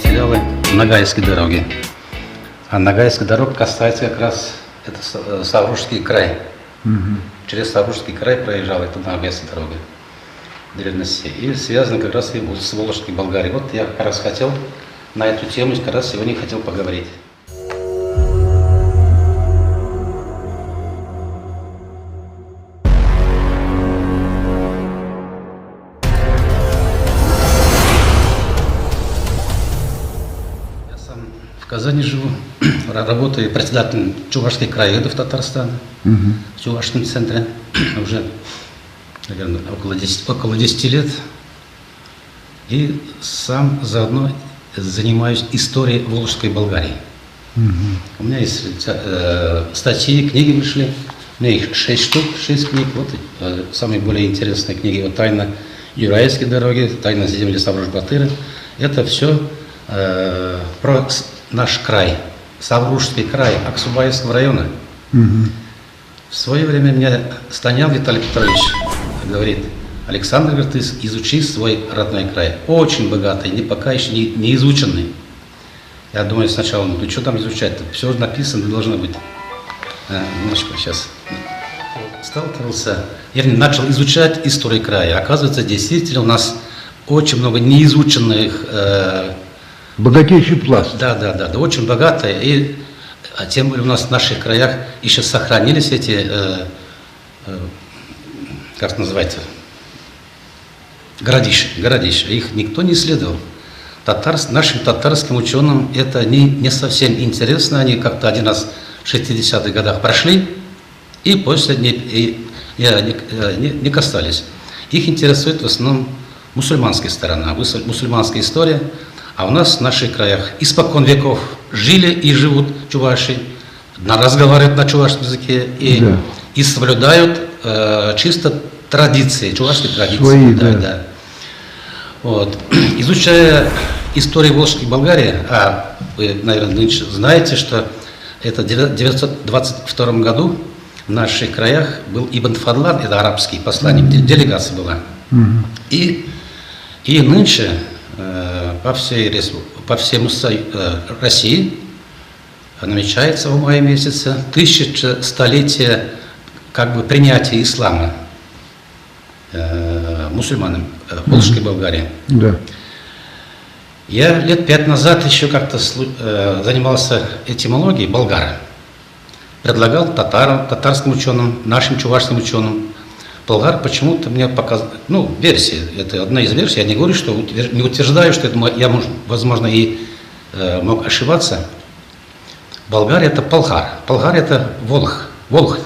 материалы Ногайской дороги. А Ногайская дорога касается как раз это Савружский край. Через Савружский край проезжала эта Ногайская дорога в древности. И связано как раз и с Волжской Болгарией. Вот я как раз хотел на эту тему как раз сегодня хотел поговорить. В Казани живу, работаю председателем Чувашских краеведов Татарстана, в Чувашском центре уже, наверное, около 10 лет. И сам заодно занимаюсь историей Волжской Болгарии. У меня есть статьи, книги вышли, у меня их 6 штук, 6 книг. Вот самые более интересные книги. Вот «Тайна Юрайской дороги», «Тайна земли Савруш-Батыры». Это все про наш край, Савружский край Аксубаевского района. В свое время мне Станян Виталий Петрович говорит: Александр, говорит, ты изучи свой родной край. Очень богатый, пока еще не изученный. Я думаю сначала, ну что там изучать-то? Все написано должно быть. Немножко сейчас сталкивался, я начал изучать историю края. Оказывается, действительно у нас очень много неизученных. Богатейший пласт. Да, очень богатые. И тем более у нас в наших краях еще сохранились эти, как это называется, городища. Их никто не исследовал. Нашим татарским ученым это не совсем интересно. Они как-то один раз в 60-х годах прошли и после не касались. Их интересует в основном мусульманская сторона, мусульманская история. А у нас в наших краях испокон веков жили и живут чуваши, разговаривают на чувашском языке и соблюдают чисто традиции, чувашские традиции. Свои, да. Вот. Изучая историю Волжской Болгарии, вы, наверное, нынче знаете, что это в 1922 году в наших краях был Ибн Фадлан, это арабский посланник, делегация была. И нынче по всей России намечается в мае месяце 1000-столетие как бы принятия ислама мусульманам в Волжской Болгарии. Да. Я лет 5 назад еще как-то занимался этимологией болгара. Предлагал татарским ученым, нашим чувашским ученым. Болгар почему-то мне показал, версия, это одна из версий, я не говорю, что не утверждаю, что это я, возможно, и мог ошибаться. Болгар это Болгар, Болгар это Волх. В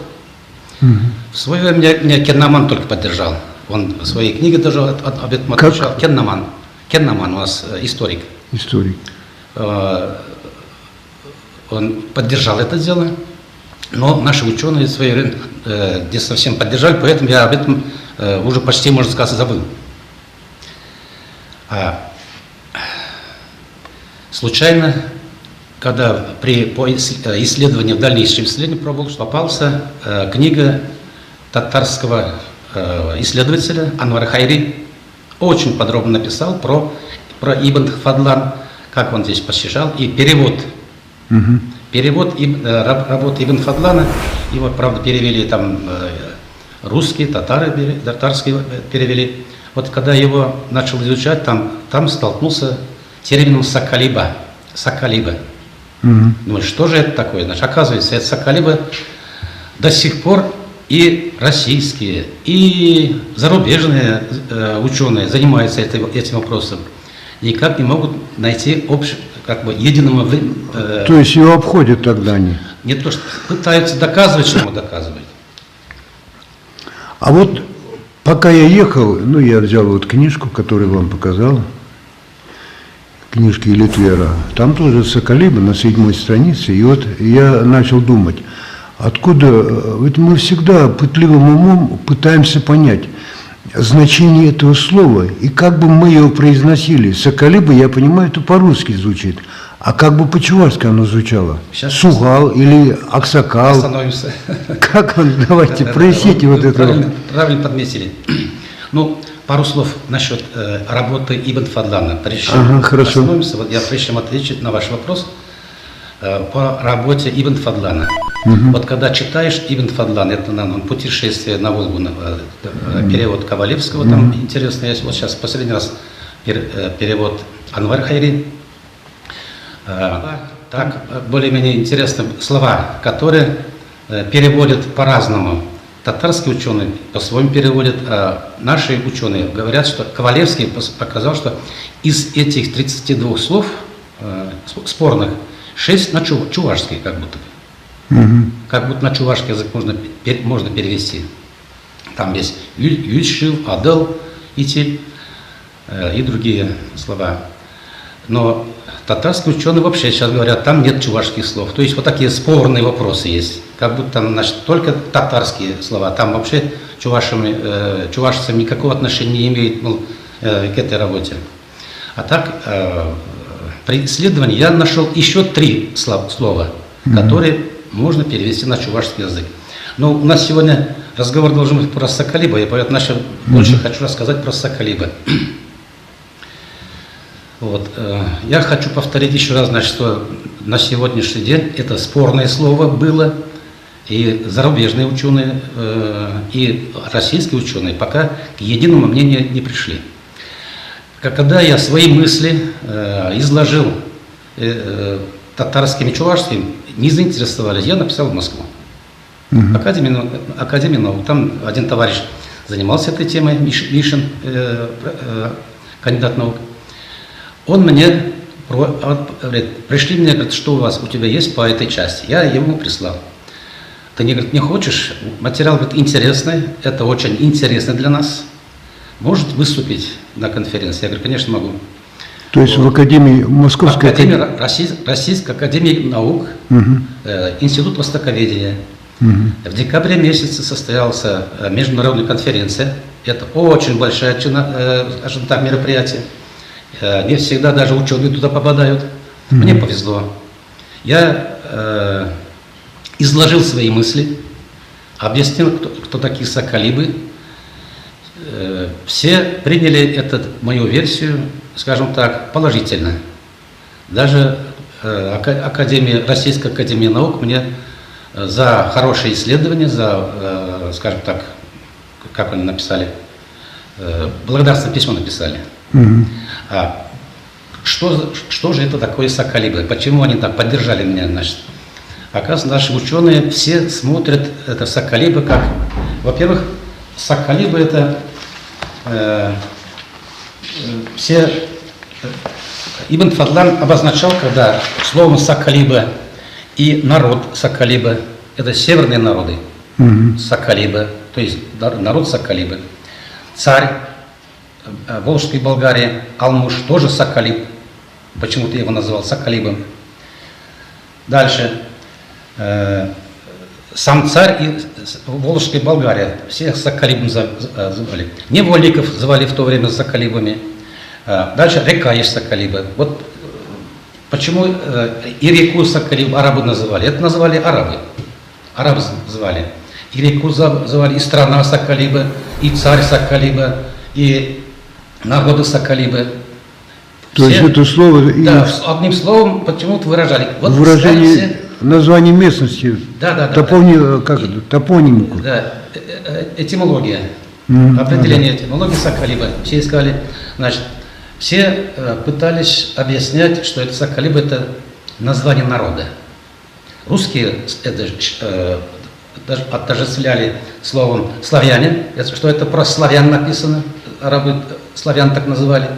свое время меня Кеннаман только поддержал, он в своей книге даже об этом отвечал. Кеннаман у нас историк. Он поддержал это дело. Но наши ученые свои не совсем поддержали, поэтому я об этом уже почти, можно сказать, забыл. Случайно, когда по исследованию, в дальнейшем исследовании про Волжь попался книга татарского исследователя Анвара Хайри, очень подробно написал про Ибн Фадлан, как он здесь посещал, и перевод. Перевод работы Ибн Фадлана, его, правда, перевели там русские, татарские перевели. Вот когда его начал изучать, там столкнулся с термином сакалиба. Думаю, что же это такое? Значит, оказывается, это сакалиба до сих пор и российские, и зарубежные ученые занимаются этим вопросом. Никак не могут найти единого... То есть его обходят тогда они? Не то, что пытаются доказывать, чему доказывать. А вот пока я ехал, я взял вот книжку, которую вам показал, книжки Литвера, там тоже Соколиба на 7-й странице, и вот я начал думать, откуда, ведь мы всегда пытливым умом пытаемся понять значение этого слова, и как бы мы его произносили. Соколиба, я понимаю, это по-русски звучит, а как бы по-чувашски оно звучало? Сейчас Сугал или Аксакал? Остановимся. Как он? Давайте, проясните вот это. Правильно подметили. пару слов насчет работы Ибн Фадлана. Прежде Ага, чем хорошо. остановимся, вот я прежде чем отвечу на ваш вопрос по работе Ибн Фадлана. Вот когда читаешь Ибн Фадлан, это «Путешествие на Волгу», перевод Ковалевского, там интересно, я вот сейчас последний раз перевод Анвар Хайри. Так, более-менее интересные слова, которые переводят по-разному. Татарские ученые по-своему переводят, а наши ученые говорят, что Ковалевский показал, что из этих 32 слов спорных 6 на чувашский как будто бы. Как будто на чувашский язык можно перевести. Там есть Ючшив, Адел, Итиль и другие слова. Но татарские ученые вообще сейчас говорят, там нет чувашских слов. То есть вот такие спорные вопросы есть. Как будто там, значит, только татарские слова. Там вообще чувашцы никакого отношения не имеют к этой работе. А так, при исследовании я нашел еще 3 слова, которые можно перевести на чувашский язык. Но у нас сегодня разговор должен быть про Соколиба, и поэтому больше хочу рассказать про Соколиба. Вот. Я хочу повторить еще раз, значит, что на сегодняшний день это спорное слово было, и зарубежные ученые, и российские ученые пока к единому мнению не пришли. Когда я свои мысли изложил татарским и чувашским, не заинтересовались, я написал в Москву. Академия наук. Там один товарищ занимался этой темой, Мишин, кандидат наук. Он мне говорит, пришли мне, говорит, что у тебя есть по этой части. Я ему прислал. Ты не хочешь? Материал, говорит, интересный, это очень интересно для нас. Может выступить на конференции? Я говорю, конечно, могу. То есть в Академии Московской... Российской Академии наук, Институт востоковедения. В декабре месяце состоялась международная конференция. Это очень большое, скажем так, мероприятие. Не всегда даже ученые туда попадают. Мне повезло. Я изложил свои мысли, объяснил, кто такие Соколибы. Все приняли мою версию, скажем так, положительно. Даже Российская Академия наук мне за хорошее исследование, за, скажем так, как они написали, благодарственное письмо написали. Что же это такое Соколибы? Почему они так поддержали меня? Значит, оказывается, наши ученые все смотрят это Соколибы как, во-первых, Соколибы это Ибн Фадлан обозначал, когда словом Соколиба и народ Соколиба, это северные народы Соколиба, то есть народ Соколибы, царь Волжской Болгарии, Алмуш, тоже Соколиб, почему-то его назвал Соколибом. Дальше, сам царь и Волжской Болгарии, всех Соколибом звали. Невольников звали в то время Соколибами. Дальше река есть Соколиба. Вот почему и реку Соколиб арабы называли. Это назвали арабы. Арабы звали. И реку звали, и страна Соколиба, и царь Соколиба, и народы Соколиба. То есть это слово... Да, одним словом почему-то выражали. Вот выражение названия местности. Да. Топонимику. Да, этимология. Определение этимологии Соколиба. Все искали, значит, все пытались объяснять, что это Соколиба – это название народа. Русские это даже отождествляли словом славяне, что это про славян написано, арабы славян так называли.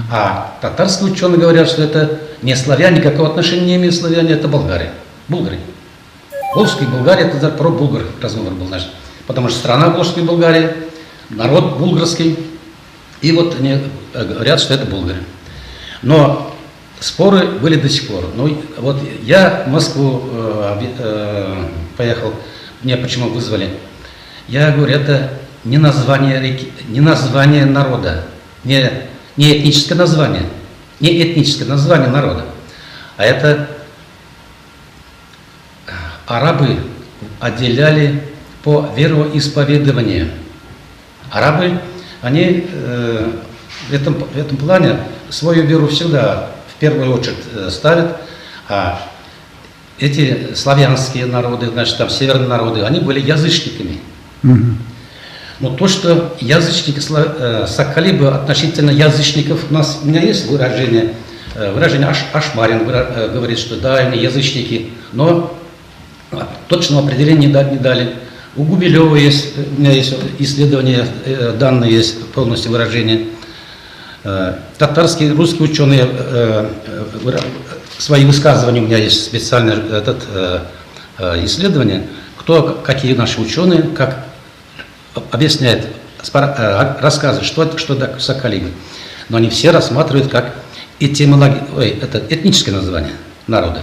А татарские ученые говорят, что это не славяне, никакого отношения не имеют славяне, это болгары. Булгары. Волжская Болгария, это про булгар разговор был наш. Потому что страна Волжской Болгарии, народ булгарский. И вот они говорят, что это булгары. Но споры были до сих пор. Ну, вот я в Москву поехал, меня почему вызвали. Я говорю, это не название реки, не название народа, не этническое название, не этническое название народа, а это арабы отделяли по вероисповеданию. Арабы они в этом плане свою веру всегда в первую очередь ставят, а эти славянские народы, значит, там северные народы, они были язычниками. Но то, что язычники, Соколиба относительно язычников, у меня есть выражение Ашмарин говорит, что да, они язычники, но точного определения не дали. У Гумилева есть, у меня есть исследования, данные есть полностью выражение. Татарские, русские ученые, свои высказывания, у меня есть специальное исследование, какие наши ученые, как объясняют, рассказывают, что такое Соколиба. Но они все рассматривают как это этническое название народа.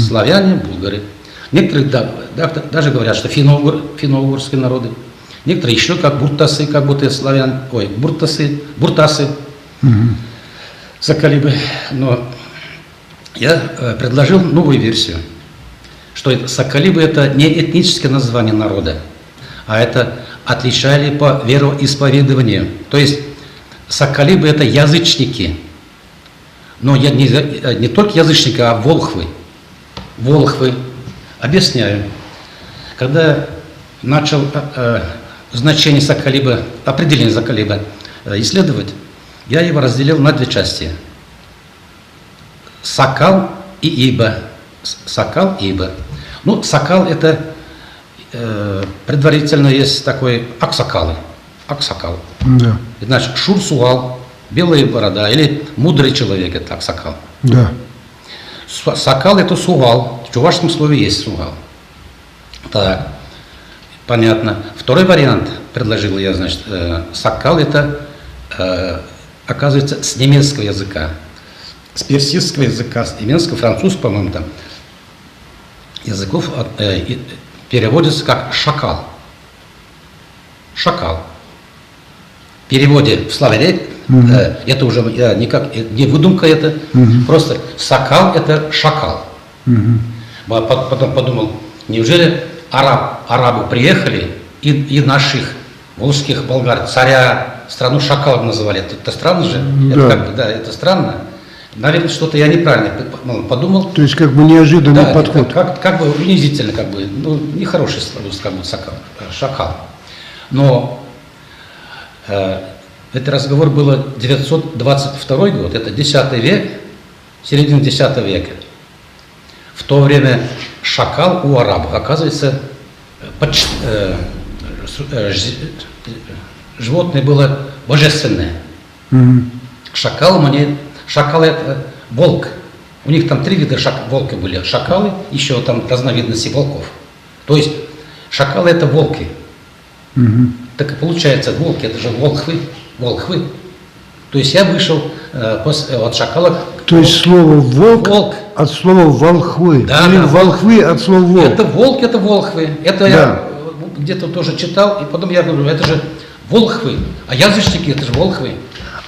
Славяне, булгары. Некоторые даже говорят, что финно-угорские народы. Некоторые еще как буртасы, как будто славян, буртасы, Соколибы. Но я предложил новую версию, что Соколибы это не этническое название народа, а это отличали по вероисповеданию. То есть Соколибы это язычники. Но не только язычники, а волхвы. Волхвы. Объясняю. Когда начал значение Соколиба, определение Соколиба исследовать, я его разделил на две части. Сокал и Иба. Сокал и Иба. Ну, Сокал это предварительно есть такой Аксакалы. Аксакал. Да. Значит, Шурсуал, белая борода, или мудрый человек, это Аксакал. Да. Сокал это Сувал. В чувашском слове есть Сувал. Так, понятно. Второй вариант предложил я, значит, Сокал это, оказывается, с немецкого языка. С персидского языка, с немецкого, французского, по-моему, там языков переводится как шакал. Шакал. В переводе в словаре это уже никак не выдумка, это просто сокал это шакал. Потом подумал, неужели арабы приехали и наших волжских болгар, царя, страну шакалом называли? Это странно же? Да. Это странно. Наверное, что-то я неправильно подумал. То есть как бы неожиданный подход. Как бы унизительно, как бы, ну, нехороший как бы шакал. Но этот разговор было 922 год, это 10 век, середина 10 века. В то время шакал у арабов, оказывается, животное было божественное. Шакал это волк. У них там 3 вида волка были. Шакалы, еще там разновидности волков. То есть шакалы это волки. Так и получается, волки это же волхвы. То есть я вышел от шакала. То есть слово волк от слова волхвы. Да, или да. волхвы от слова волк. Это волк, это волхвы. Это да. Я где-то тоже читал, и потом я говорю, это же волхвы. А язычники это же волхвы.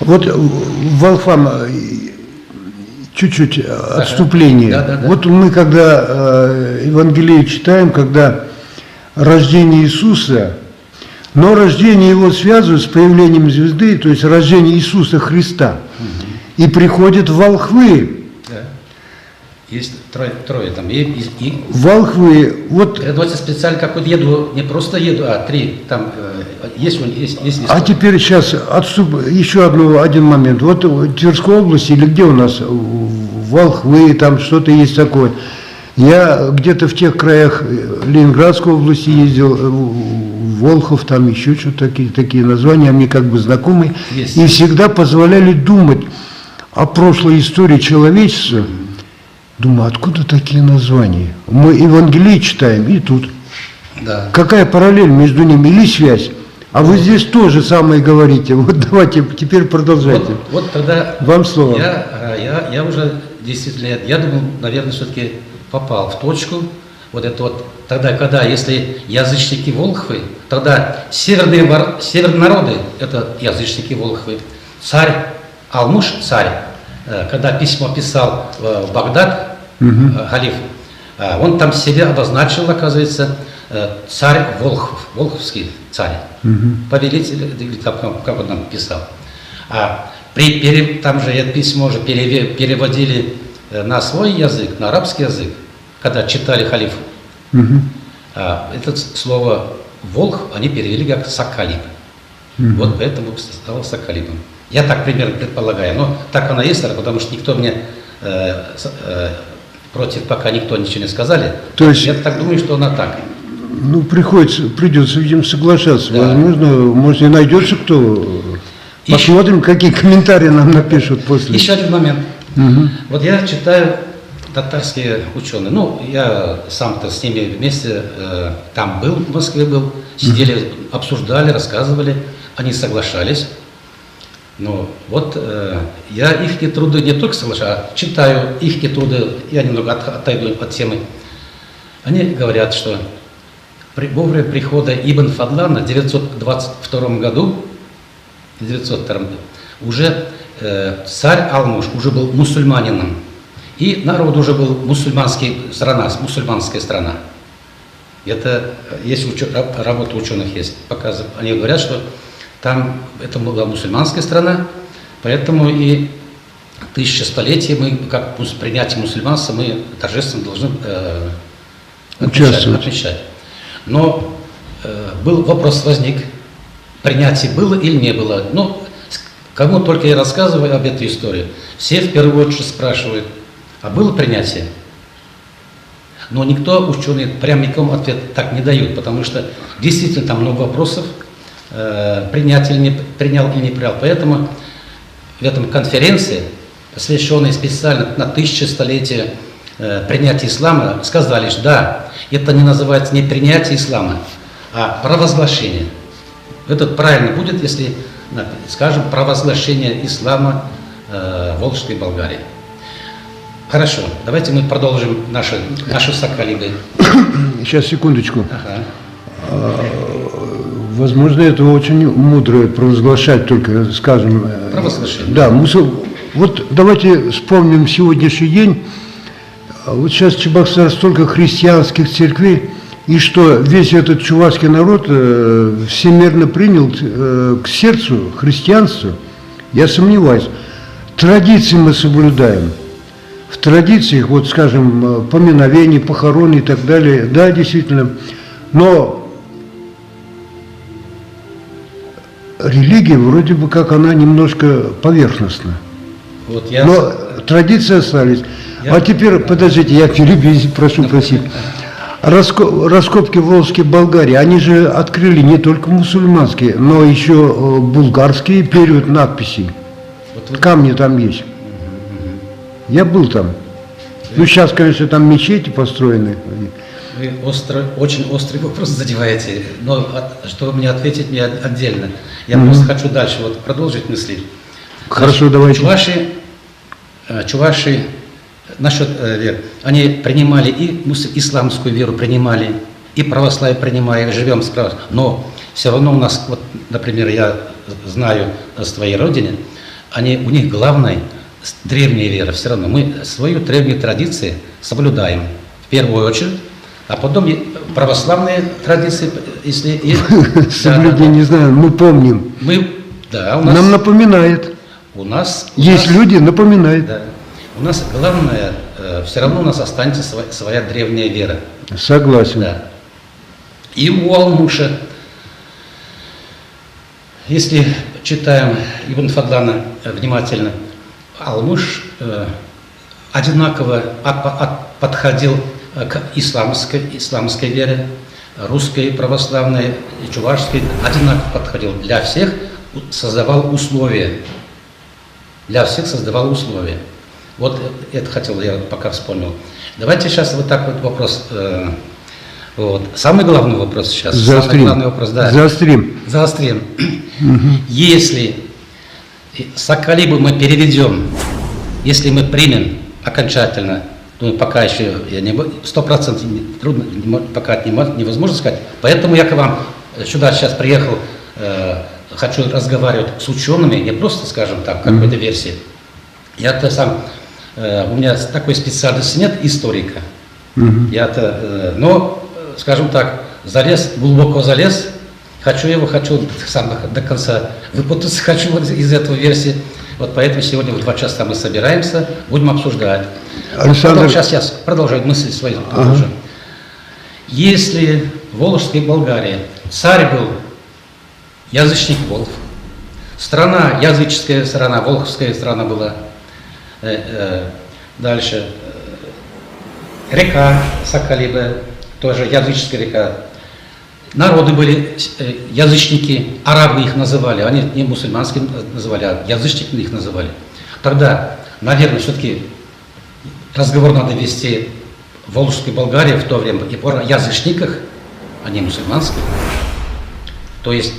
Вот волхвам чуть-чуть отступление. Да. Вот мы когда Евангелие читаем, когда рождение Иисуса, но рождение его связывают с появлением звезды, то есть рождение Иисуса Христа. И приходят волхвы. Да. Есть трое там. Волхвы. Вот. Я давайте специально какой-то еду, не просто еду, а 3. Там есть. А теперь сейчас еще один момент. Вот в Тверской области или где у нас волхвы, там что-то есть такое. Я где-то в тех краях Ленинградской области ездил, Волхов, там еще что-то такие названия, мне как бы знакомы. Есть. И всегда позволяли думать о прошлой истории человечества. Думаю, откуда такие названия? Мы Евангелие читаем, и тут. Да. Какая параллель между ними или связь? А вы здесь тоже самое говорите. Вот давайте теперь продолжайте. Вот тогда вам слово. Я уже действительно, я думал, наверное, все-таки попал в точку. Вот это вот тогда, когда, если язычники волхвы, тогда северные народы это язычники волхвы. Царь Алмуш, когда письмо писал в Багдад, халиф, он там себя обозначил, оказывается, царь Волхов, волховский царь, повелитель, или как он нам писал. А там же это письмо же переводили на свой язык, на арабский язык, когда читали халифу. Это слово «волх» они перевели как «сакалиб». Вот поэтому стало «сакалибом». Я так примерно предполагаю, но так оно есть, потому что никто мне против пока никто ничего не сказали. То есть, я так думаю, что она так. Ну, придется, видимо, соглашаться. Да. Возможно, может, и найдется кто. Посмотрим, какие комментарии нам напишут после. Еще один момент. Вот я читаю татарские ученые. Ну, я сам-то с ними вместе там был, в Москве был, сидели, обсуждали, рассказывали, они соглашались. Но вот я их труды не только соглашаю, а читаю их труды, я немного отойду от темы. Они говорят, что во время прихода Ибн Фадлана в 922 году, уже царь Алмуш уже был мусульманином, и народ уже был мусульманская страна. Это есть работа ученых есть, показывают. Они говорят, что там это была мусульманская страна, поэтому и 1100-летие мы, как принятие мусульманства, мы торжественно должны отмечать. Но был вопрос возник, принятие было или не было. Ну, кому только я рассказываю об этой истории, все в первую очередь спрашивают, а было принятие? Но никто, ученые, прям никому ответ так не дают, потому что действительно там много вопросов, принять или не принял или не принял. Поэтому в этом конференции, посвященной специально на 1100-летие принятия ислама, сказали, что да, это не называется не принятие ислама, а провозглашение. Это правильно будет, если скажем провозглашение ислама в Волжской Болгарии. Хорошо, давайте мы продолжим наши сакалибы. Сейчас, секундочку. Ага. Возможно, это очень мудро провозглашать только, скажем... Провозглашение. Да, вот давайте вспомним сегодняшний день. Вот сейчас в Чебоксарах столько христианских церквей, и что весь этот чувашский народ всемирно принял к сердцу христианство, я сомневаюсь. Традиции мы соблюдаем. В традициях, вот скажем, поминовений, похорон и так далее, да, действительно, но религия вроде бы как она немножко поверхностна. Вот но традиции остались. А теперь, подождите, я перебью, прошу просить. Раскопки в Волжской Болгарии, они же открыли не только мусульманские, но еще булгарский период надписей. Камни там есть. Я был там. Ну, сейчас, конечно, там мечети построены. Вы очень острый вопрос задеваете, но чтобы мне ответить мне отдельно. Я просто хочу дальше продолжить мысли. Хорошо, давайте. Чуваши насчет веры, они принимали и исламскую веру принимали, и православие принимали, живем с православием. Но все равно у нас, вот, например, я знаю о своей родине, у них главное древняя вера. Все равно мы свою древние традиции соблюдаем в первую очередь, а потом православные традиции, если соблюдение, не знаю, мы помним. Нам напоминает. Есть люди, напоминает. Да. У нас главное, все равно у нас останется своя древняя вера. Согласен. Да. И у Алмуша, если читаем Ибн Фадлана внимательно, Алмуш одинаково подходил к исламской вере, русской, православной, чувашской, одинаково подходил. Для всех создавал условия. Для всех создавал условия. Вот это хотел, я пока вспомнил. Давайте сейчас вот так вот вопрос. Самый главный вопрос сейчас. Заострим. Самый главный вопрос, да. Заострим. Если сакалибы мы переведем, если мы примем окончательно, пока еще 100% трудно, пока невозможно сказать. Поэтому я к вам сюда сейчас приехал, хочу разговаривать с учеными, не просто, скажем так, какой-то версии. Я-то сам, у меня такой специальности нет, историка. Но, скажем так, залез, глубоко залез, хочу сам до конца выпутаться, хочу вот из этого версии. Вот поэтому сегодня в 2 часа мы собираемся, будем обсуждать. Александр... Сейчас я продолжаю мысли свои. Если в Волжской Болгарии царь был язычник Волхв, страна, языческая страна, волховская страна была, дальше река Соколиба, тоже языческая река, народы были язычники, арабы их называли, они не мусульманские называли, а язычниками их называли. Тогда, наверное, все-таки разговор надо вести в Волжской Болгарии в то время и о язычниках, а не мусульманских. То есть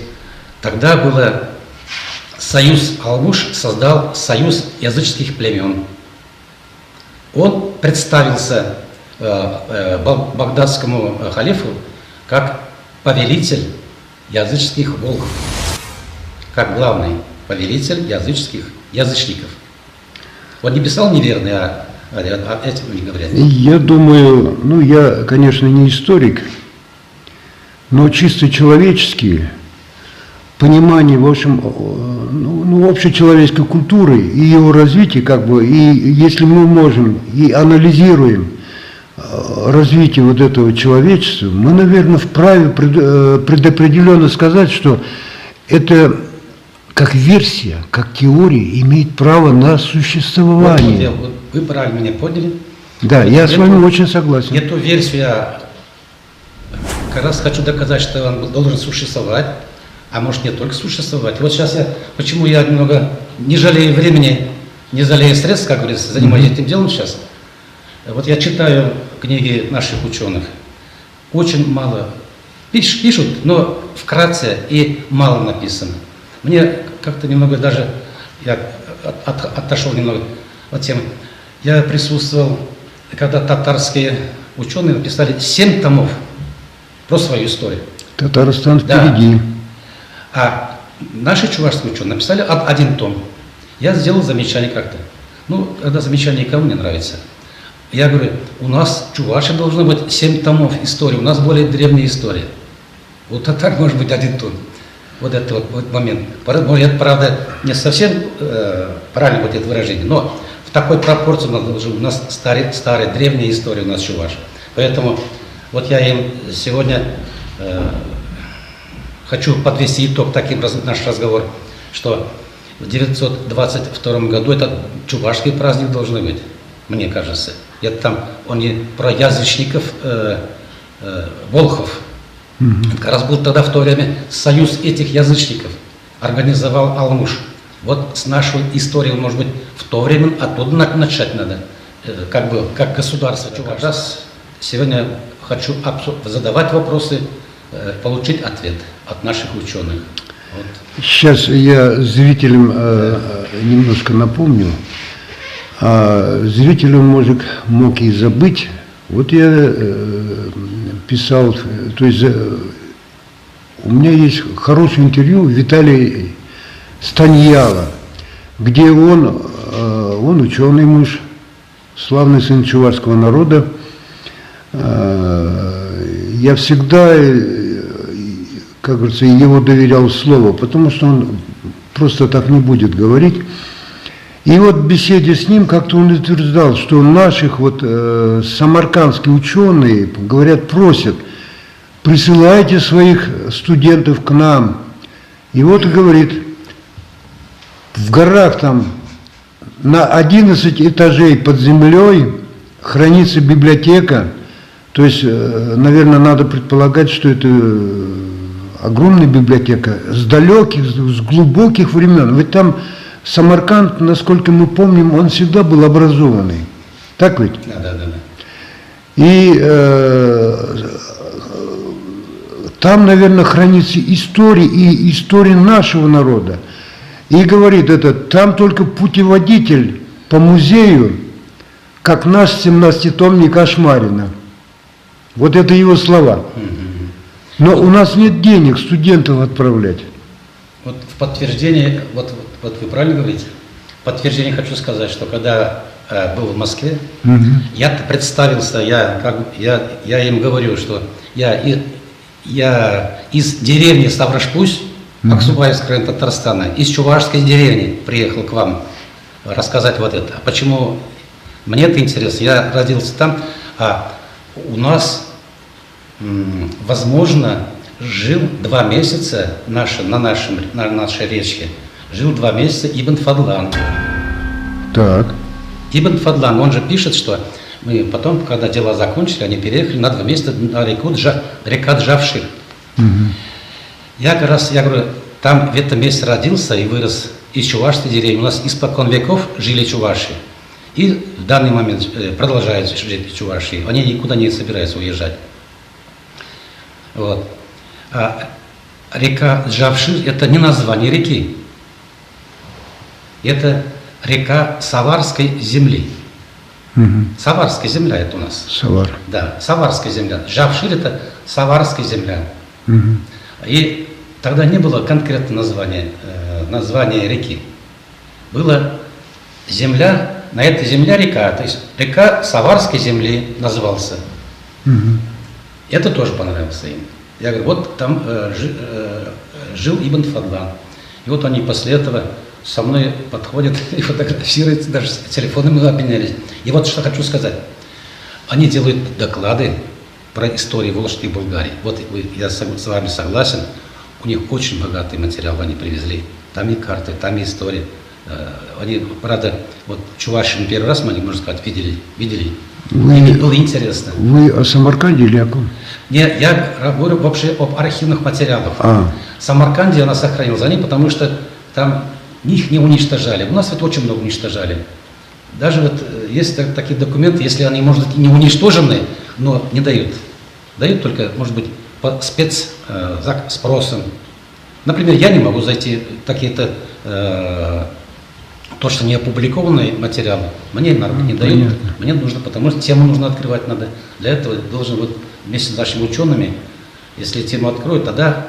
тогда был союз Алмуш, создал союз языческих племен. Он представился багдадскому халифу как повелитель языческих волхв, как главный повелитель язычников. Он не писал неверно, а этим не говорят. Я думаю, ну я, конечно, не историк, но чисто человеческие понимание, в общем, общечеловеческой культуры и ее развития, как бы, и если мы можем и анализируем развитие вот этого человечества, мы, наверное, вправе предопределенно сказать, что это как версия, как теория имеет право на существование. Вот, вы правильно меня поняли. Да, я с вами очень согласен. Эту версию я как раз хочу доказать, что он должен существовать, а может не только существовать. Вот сейчас почему я немного не жалею времени, не жалею средств, как говорится, занимаюсь этим делом сейчас. Вот я читаю книги наших ученых, очень мало пишут, но вкратце и мало написано. Мне как-то немного даже, я отошел немного от темы. Я присутствовал, когда татарские ученые написали 7 томов про свою историю. Татарстан впереди. Да. А наши чувашские ученые написали 1 том. Я сделал замечание как-то. Ну, когда замечание никому не нравится. Я говорю, у нас чуваши должно быть 7 томов истории, у нас более древняя история. Вот так может быть 1 том. Вот этот вот момент. Это, правда, не совсем правильно вот это выражение, но в такой пропорции у нас старая древняя история у нас чуваш. Поэтому вот я им сегодня хочу подвести итог таким наш разговор, что в 922 году это чувашский праздник должен быть, мне кажется. Это там он не про язычников, волхов. Как раз был тогда в то время союз этих язычников, организовал Алмуш. Вот с нашей историей, может быть, в то время оттуда начать надо, как государство. Как раз сегодня хочу задавать вопросы, получить ответ от наших ученых. Вот. Сейчас я зрителям немножко напомню. Зритель мог и забыть. Вот я писал, то есть у меня есть хорошее интервью Виталия Станьяла, где он ученый муж, славный сын чувашского народа. Я всегда, как говорится, его доверял слову, потому что он просто так не будет говорить. И вот в беседе с ним как-то он утверждал, что наших самаркандские ученые, говорят, просят, присылайте своих студентов к нам. И вот говорит, в горах там на 11 этажей под землей хранится библиотека. То есть, наверное, надо предполагать, что это огромная библиотека с далеких, с глубоких времен. Ведь там Самарканд, насколько мы помним, он всегда был образованный. Так ведь? Да. И там, наверное, хранится история и история нашего народа. И говорит там только путеводитель по музею, как наш 17-томник Ашмарина. Вот это его слова. Но у нас нет денег студентов отправлять. Вот в подтверждение, вот вы правильно говорите, в подтверждение хочу сказать, что когда был в Москве, я представился, я им говорю, что я я из деревни Ставрошпусь, Аксубаевского района Татарстана, из Чувашской деревни приехал к вам рассказать вот это. А почему мне это интересно? Я родился там, а у нас, возможно, жил 2 месяца на нашей речке, жил 2 месяца Ибн Фадлан. Так. Ибн Фадлан, он же пишет, что мы потом, когда дела закончили, они переехали на 2 месяца на река Джавшир. Я как раз, я говорю, там в этом месте родился и вырос из чувашской деревни. У нас испокон веков жили чуваши. И в данный момент продолжают жить чуваши. Они никуда не собираются уезжать. Вот. А река Джавшир – это не название реки. Это река Саварской земли. Саварская земля это у нас. Савар. Да, Саварская земля. Джавшир – это Саварская земля. И тогда не было конкретного названия реки. Была земля, на этой земле река, то есть река Саварской земли назывался. Это тоже понравилось им. Я говорю, вот там жил Ибн Фадлан. И вот они после этого со мной подходят и фотографируются, даже с телефоном мы обменялись. И вот что хочу сказать. Они делают доклады про историю Волжской Болгарии. Вот я с вами согласен, у них очень богатый материал они привезли. Там и карты, там и история. Они, правда, вот Чувашию первый раз, мы, можно сказать, видели. Им было интересно. Вы о Самарканде или о ком? Нет, я говорю вообще об архивных материалах. В Самарканде она сохранилась за ним, потому что там их не уничтожали. У нас это очень много уничтожали. Даже вот есть такие документы, если они, может быть, не уничтожены, но не дают. Дают только, может быть, по спецспросам. Например, я не могу зайти в какие-то то, что не опубликованные материалы. Мне народ не дают. Понятно. Мне нужно, потому что тему нужно открывать надо. Для этого должен вот вместе с нашими учеными, если тему откроют, тогда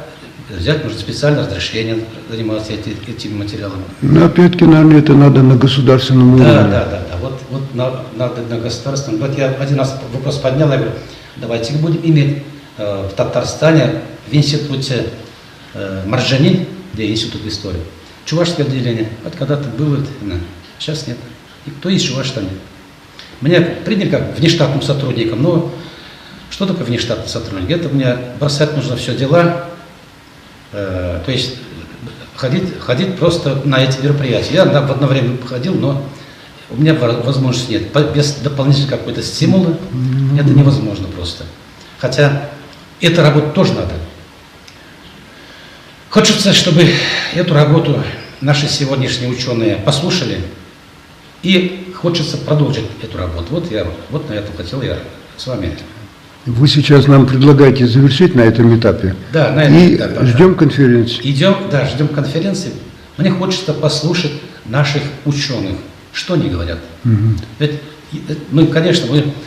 взять нужно специальное разрешение заниматься этими материалами. Ну, опять-таки, наверное, это надо на государственном уровне. Да. Вот надо на государственном. Вот я один раз вопрос поднял, я говорю, давайте будем иметь в Татарстане в институте Марджани, где институт истории, чувашское отделение. Вот когда-то было, сейчас нет. И кто есть чуваш там нет. Меня приняли как внештатным сотрудником, но что такое внештатный сотрудник? Это мне бросать нужно все дела, то есть ходить просто на эти мероприятия. Я в одно время ходил, но у меня возможности нет. Без дополнительного какой-то стимула это невозможно просто. Хотя эту работу тоже надо. Хочется, чтобы эту работу наши сегодняшние ученые послушали, и хочется продолжить эту работу. Вот на этом хотел я с вами. Вы сейчас нам предлагаете завершить на этом этапе? Да, на этом этапе. Ждем конференции. Ждем конференции. Мне хочется послушать наших ученых, что они говорят. Ведь, ну, конечно,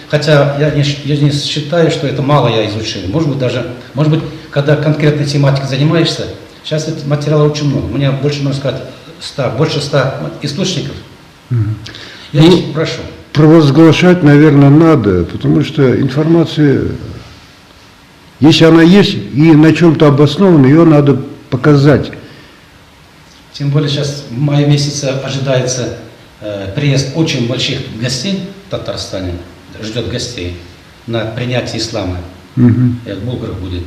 хотя я не считаю, что это мало я изучил. Может быть, когда конкретной тематикой занимаешься, сейчас этого материала очень много. У меня больше, можно сказать, больше 100 источников. Я очень прошу. Провозглашать, наверное, надо, потому что информация, если она есть и на чем-то обоснована, ее надо показать. Тем более сейчас в мае месяце ожидается приезд очень больших гостей в Татарстане, ждет гостей на принятие ислама. Это в Булгарах будет.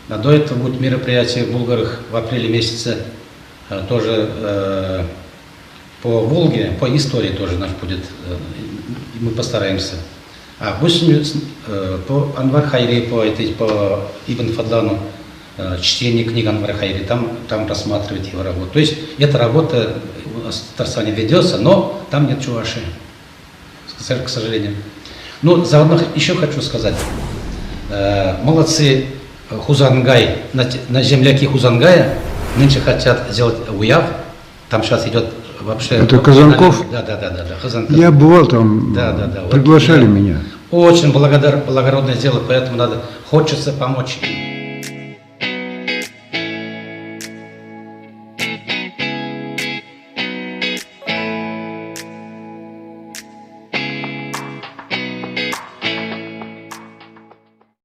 А до этого будет мероприятие в Булгарах в апреле месяце, тоже по Волге, по истории тоже наш будет, мы постараемся. А осенью по Анвар Хайри, по Ибн Фадлану, чтение книг Анвар Хайри, там рассматривать его работу. То есть эта работа у нас в Татарстане ведется, но там нет чуваши, к сожалению. Ну, заодно еще хочу сказать, молодцы Хузангай, на земляки Хузангая нынче хотят сделать уяв, там сейчас идет вообще... Это Казанков? Да. Я бывал там, приглашали меня. Очень благородное дело, поэтому хочется помочь.